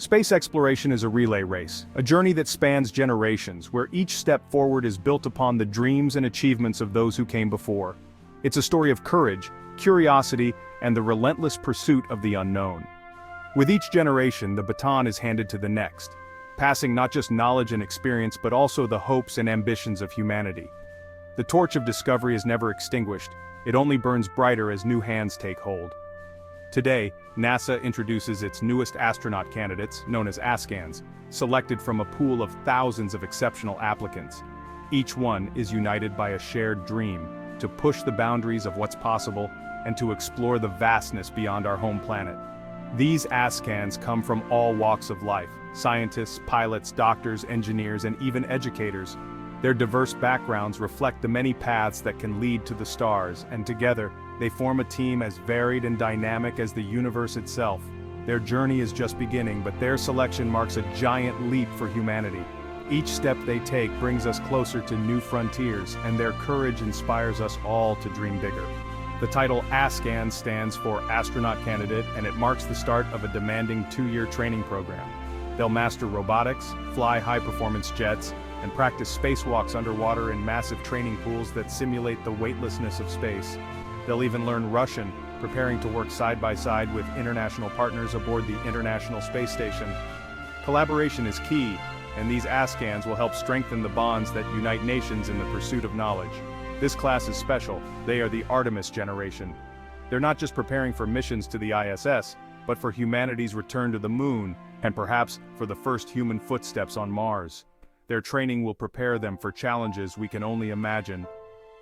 Space exploration is a relay race, a journey that spans generations, where each step forward is built upon the dreams and achievements of those who came before. It's a story of courage, curiosity, and the relentless pursuit of the unknown. With each generation, the baton is handed to the next, passing not just knowledge and experience but also the hopes and ambitions of humanity. The torch of discovery is never extinguished, it only burns brighter as new hands take hold. Today, NASA introduces its newest astronaut candidates, known as Ascans, selected from a pool of thousands of exceptional applicants. Each one is united by a shared dream, to push the boundaries of what's possible and to explore the vastness beyond our home planet. These Ascans come from all walks of life: scientists, pilots, doctors, engineers, and even educators. Their diverse backgrounds reflect the many paths that can lead to the stars, and together, they form a team as varied and dynamic as the universe itself. Their journey is just beginning, but their selection marks a giant leap for humanity. Each step they take brings us closer to new frontiers, and their courage inspires us all to dream bigger. The title Ascan stands for Astronaut Candidate, and it marks the start of a demanding 2-year training program. They'll master robotics, fly high-performance jets, and practice spacewalks underwater in massive training pools that simulate the weightlessness of space. They'll even learn Russian, preparing to work side by side with international partners aboard the International Space Station. Collaboration is key, and these Ascans will help strengthen the bonds that unite nations in the pursuit of knowledge. This class is special. They are the Artemis generation. They're not just preparing for missions to the ISS, but for humanity's return to the moon, and perhaps for the first human footsteps on Mars. Their training will prepare them for challenges we can only imagine.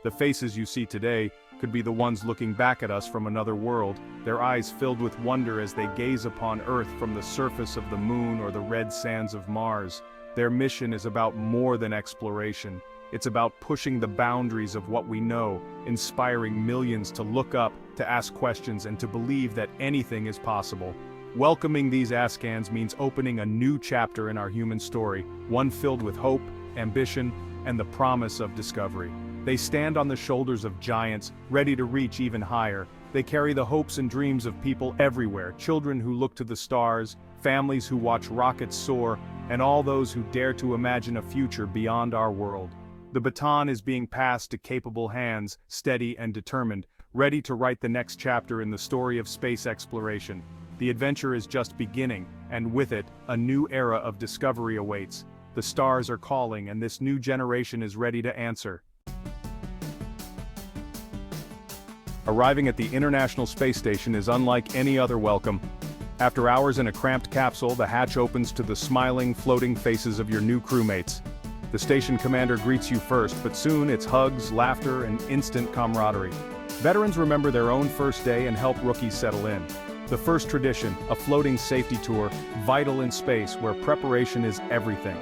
The faces you see today could be the ones looking back at us from another world, their eyes filled with wonder as they gaze upon Earth from the surface of the moon or the red sands of Mars. Their mission is about more than exploration. It's about pushing the boundaries of what we know, inspiring millions to look up, to ask questions, and to believe that anything is possible. Welcoming these Ascans means opening a new chapter in our human story, one filled with hope, ambition, and the promise of discovery. They stand on the shoulders of giants, ready to reach even higher. They carry the hopes and dreams of people everywhere, children who look to the stars, families who watch rockets soar, and all those who dare to imagine a future beyond our world. The baton is being passed to capable hands, steady and determined, ready to write the next chapter in the story of space exploration. The adventure is just beginning, and with it, a new era of discovery awaits. The stars are calling, and this new generation is ready to answer. Arriving at the International Space Station is unlike any other welcome. After hours in a cramped capsule, the hatch opens to the smiling, floating faces of your new crewmates. The station commander greets you first, but soon it's hugs, laughter, and instant camaraderie. Veterans remember their own first day and help rookies settle in. The first tradition, a floating safety tour, vital in space where preparation is everything.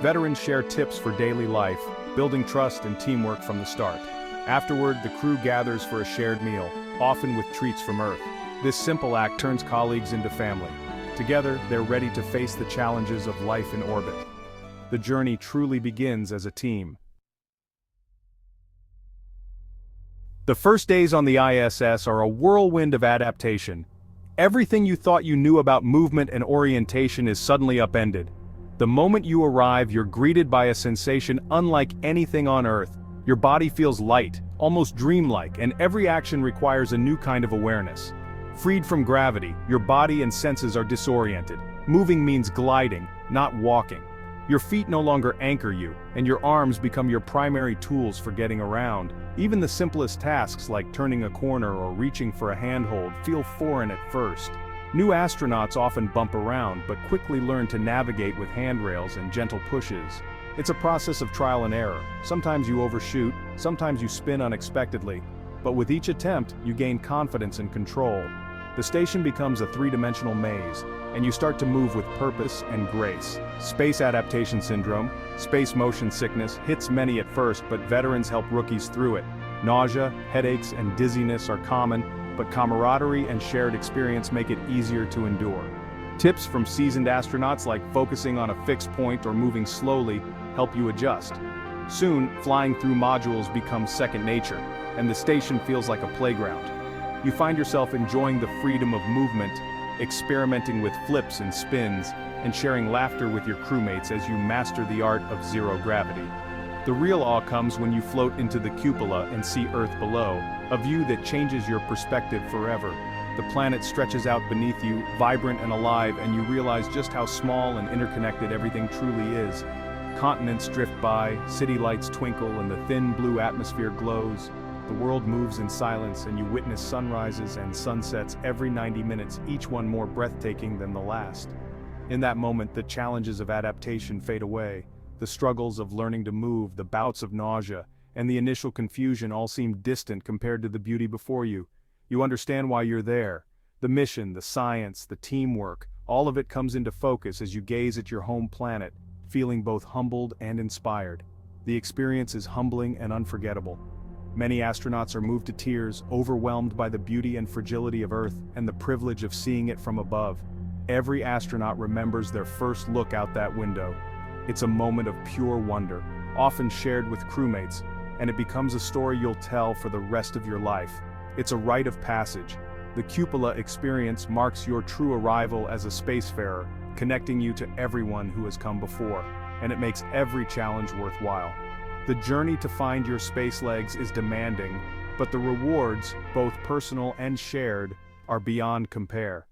Veterans share tips for daily life, building trust and teamwork from the start. Afterward, the crew gathers for a shared meal, often with treats from Earth. This simple act turns colleagues into family. Together, they're ready to face the challenges of life in orbit. The journey truly begins as a team. The first days on the ISS are a whirlwind of adaptation. Everything you thought you knew about movement and orientation is suddenly upended. The moment you arrive, you're greeted by a sensation unlike anything on Earth. Your body feels light, almost dreamlike, and every action requires a new kind of awareness. Freed from gravity, your body and senses are disoriented. Moving means gliding, not walking. Your feet no longer anchor you, and your arms become your primary tools for getting around. Even the simplest tasks like turning a corner or reaching for a handhold feel foreign at first. New astronauts often bump around, but quickly learn to navigate with handrails and gentle pushes. It's a process of trial and error. Sometimes you overshoot, sometimes you spin unexpectedly, but with each attempt, you gain confidence and control. The station becomes a three-dimensional maze, and you start to move with purpose and grace. Space adaptation syndrome, space motion sickness, hits many at first, but veterans help rookies through it. Nausea, headaches, and dizziness are common, but camaraderie and shared experience make it easier to endure. Tips from seasoned astronauts like focusing on a fixed point or moving slowly help you adjust. Soon, flying through modules becomes second nature, and the station feels like a playground. You find yourself enjoying the freedom of movement, experimenting with flips and spins, and sharing laughter with your crewmates as you master the art of zero gravity. The real awe comes when you float into the cupola and see Earth below, a view that changes your perspective forever. The planet stretches out beneath you, vibrant and alive, and you realize just how small and interconnected everything truly is. Continents drift by, city lights twinkle, and the thin blue atmosphere glows. The world moves in silence, and you witness sunrises and sunsets every 90 minutes, each one more breathtaking than the last. In that moment, the challenges of adaptation fade away. The struggles of learning to move, the bouts of nausea, and the initial confusion all seem distant compared to the beauty before you. You understand why you're there. The mission, the science, the teamwork, all of it comes into focus as you gaze at your home planet, feeling both humbled and inspired. The experience is humbling and unforgettable. Many astronauts are moved to tears, overwhelmed by the beauty and fragility of Earth and the privilege of seeing it from above. Every astronaut remembers their first look out that window. It's a moment of pure wonder, often shared with crewmates, and it becomes a story you'll tell for the rest of your life. It's a rite of passage. The cupola experience marks your true arrival as a spacefarer, connecting you to everyone who has come before, and it makes every challenge worthwhile. The journey to find your space legs is demanding, but the rewards, both personal and shared, are beyond compare.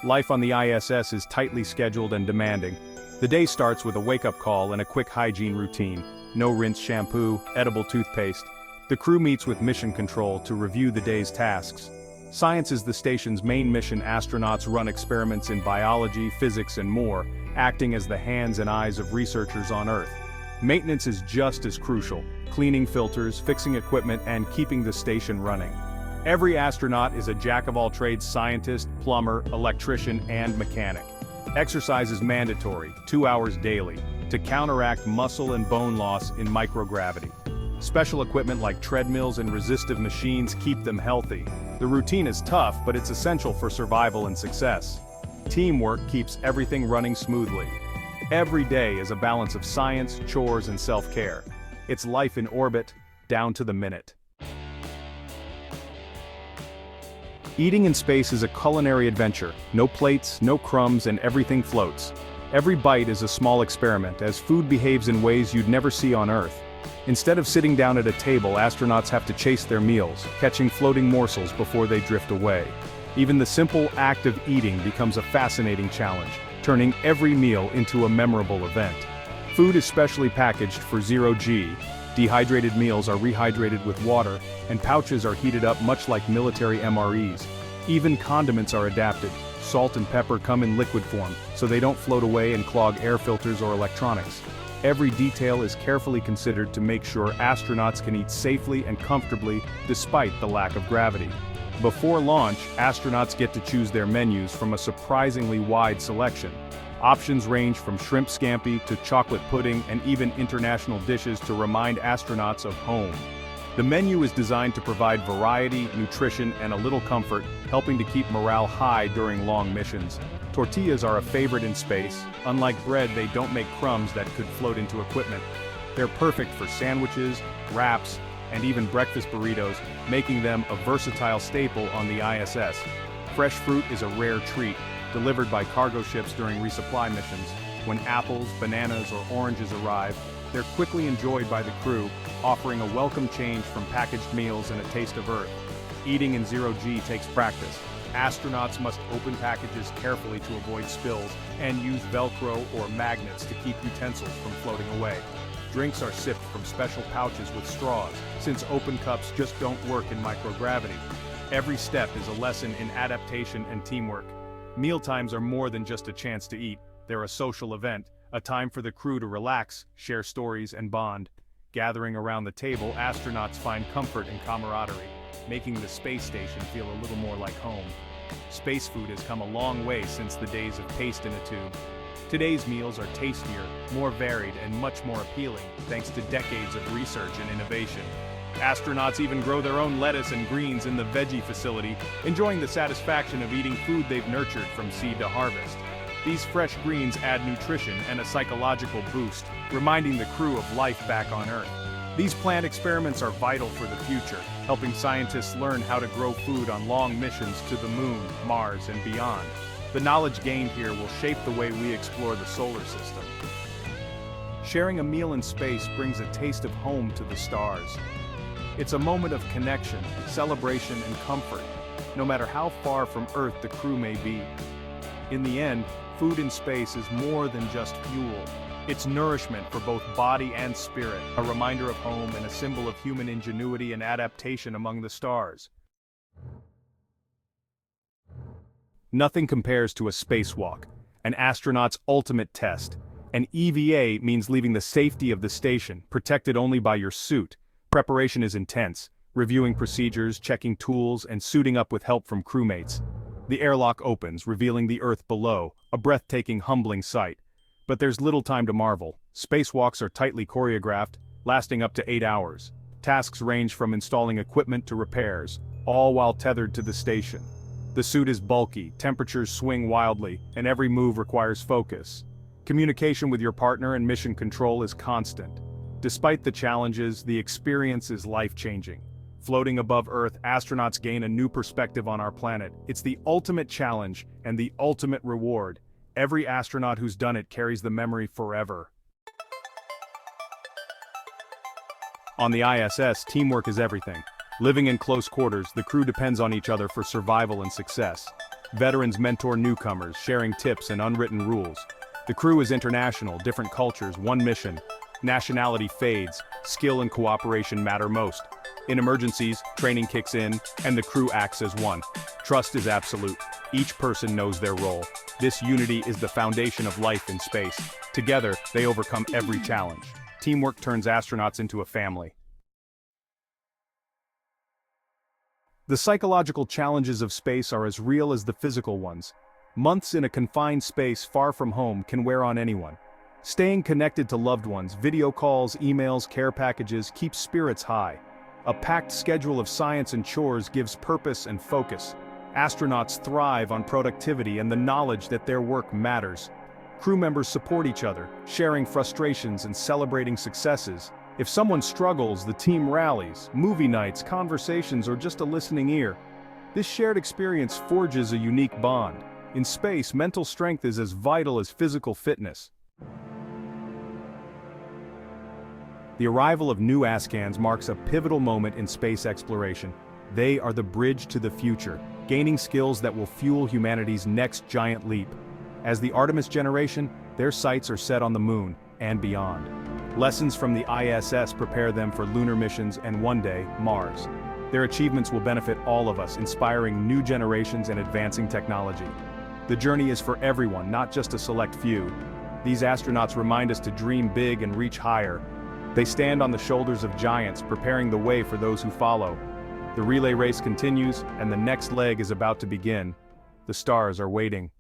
Life on the ISS is tightly scheduled and demanding. The day starts with a wake-up call and a quick hygiene routine. No rinse shampoo, edible toothpaste. The crew meets with mission control to review the day's tasks. Science is the station's main mission. Astronauts run experiments in biology, physics, and more, acting as the hands and eyes of researchers on Earth. Maintenance is just as crucial, cleaning filters, fixing equipment, and keeping the station running. Every astronaut is a jack-of-all-trades scientist, plumber, electrician, and mechanic. Exercise is mandatory, 2 hours daily, to counteract muscle and bone loss in microgravity. Special equipment like treadmills and resistive machines keep them healthy. The routine is tough, but it's essential for survival and success. Teamwork keeps everything running smoothly. Every day is a balance of science, chores, and self-care. It's life in orbit, down to the minute. Eating in space is a culinary adventure. No plates, no crumbs, and everything floats. Every bite is a small experiment, as food behaves in ways you'd never see on Earth. Instead of sitting down at a table, astronauts have to chase their meals, catching floating morsels before they drift away. Even the simple act of eating becomes a fascinating challenge, turning every meal into a memorable event. Food is specially packaged for zero-G. Dehydrated meals are rehydrated with water, and pouches are heated up much like military MREs. Even condiments are adapted. Salt and pepper come in liquid form, so they don't float away and clog air filters or electronics. Every detail is carefully considered to make sure astronauts can eat safely and comfortably despite the lack of gravity. Before launch, astronauts get to choose their menus from a surprisingly wide selection. Options range from shrimp scampi to chocolate pudding and even international dishes to remind astronauts of home. The menu is designed to provide variety, nutrition, and a little comfort, helping to keep morale high during long missions. Tortillas are a favorite in space. Unlike bread, they don't make crumbs that could float into equipment. They're perfect for sandwiches, wraps, and even breakfast burritos, making them a versatile staple on the ISS. Fresh fruit is a rare treat, delivered by cargo ships during resupply missions. When apples, bananas, or oranges arrive, they're quickly enjoyed by the crew, offering a welcome change from packaged meals and a taste of Earth. Eating in zero-G takes practice. Astronauts must open packages carefully to avoid spills and use Velcro or magnets to keep utensils from floating away. Drinks are sipped from special pouches with straws, since open cups just don't work in microgravity. Every step is a lesson in adaptation and teamwork. Mealtimes are more than just a chance to eat. They're a social event, a time for the crew to relax, share stories, and bond. Gathering around the table, astronauts find comfort and camaraderie, making the space station feel a little more like home. Space food has come a long way since the days of paste in a tube. Today's meals are tastier, more varied, and much more appealing, thanks to decades of research and innovation. Astronauts even grow their own lettuce and greens in the veggie facility, enjoying the satisfaction of eating food they've nurtured from seed to harvest. These fresh greens add nutrition and a psychological boost, reminding the crew of life back on Earth. These plant experiments are vital for the future, helping scientists learn how to grow food on long missions to the Moon, Mars, and beyond. The knowledge gained here will shape the way we explore the solar system. Sharing a meal in space brings a taste of home to the stars. It's a moment of connection, celebration, and comfort, no matter how far from Earth the crew may be. In the end, food in space is more than just fuel. It's nourishment for both body and spirit, a reminder of home and a symbol of human ingenuity and adaptation among the stars. Nothing compares to a spacewalk, an astronaut's ultimate test. An EVA means leaving the safety of the station, protected only by your suit. Preparation is intense, reviewing procedures, checking tools, and suiting up with help from crewmates. The airlock opens, revealing the Earth below, a breathtaking, humbling sight. But there's little time to marvel. Spacewalks are tightly choreographed, lasting up to 8 hours. Tasks range from installing equipment to repairs, all while tethered to the station. The suit is bulky, temperatures swing wildly, and every move requires focus. Communication with your partner and mission control is constant. Despite the challenges, the experience is life-changing. Floating above Earth, astronauts gain a new perspective on our planet. It's the ultimate challenge and the ultimate reward. Every astronaut who's done it carries the memory forever. On the ISS, teamwork is everything. Living in close quarters, the crew depends on each other for survival and success. Veterans mentor newcomers, sharing tips and unwritten rules. The crew is international, different cultures, one mission. Nationality fades, skill and cooperation matter most. In emergencies, training kicks in, and the crew acts as one. Trust is absolute. Each person knows their role. This unity is the foundation of life in space. Together, they overcome every challenge. Teamwork turns astronauts into a family. The psychological challenges of space are as real as the physical ones. Months in a confined space far from home can wear on anyone. Staying connected to loved ones, video calls, emails, care packages, keeps spirits high. A packed schedule of science and chores gives purpose and focus. Astronauts thrive on productivity and the knowledge that their work matters. Crew members support each other, sharing frustrations and celebrating successes. If someone struggles, the team rallies, movie nights, conversations, or just a listening ear. This shared experience forges a unique bond. In space, mental strength is as vital as physical fitness. The arrival of new Ascans marks a pivotal moment in space exploration. They are the bridge to the future, gaining skills that will fuel humanity's next giant leap. As the Artemis generation, their sights are set on the Moon and beyond. Lessons from the ISS prepare them for lunar missions and one day, Mars. Their achievements will benefit all of us, inspiring new generations and advancing technology. The journey is for everyone, not just a select few. These astronauts remind us to dream big and reach higher. They stand on the shoulders of giants, preparing the way for those who follow. The relay race continues, and the next leg is about to begin. The stars are waiting.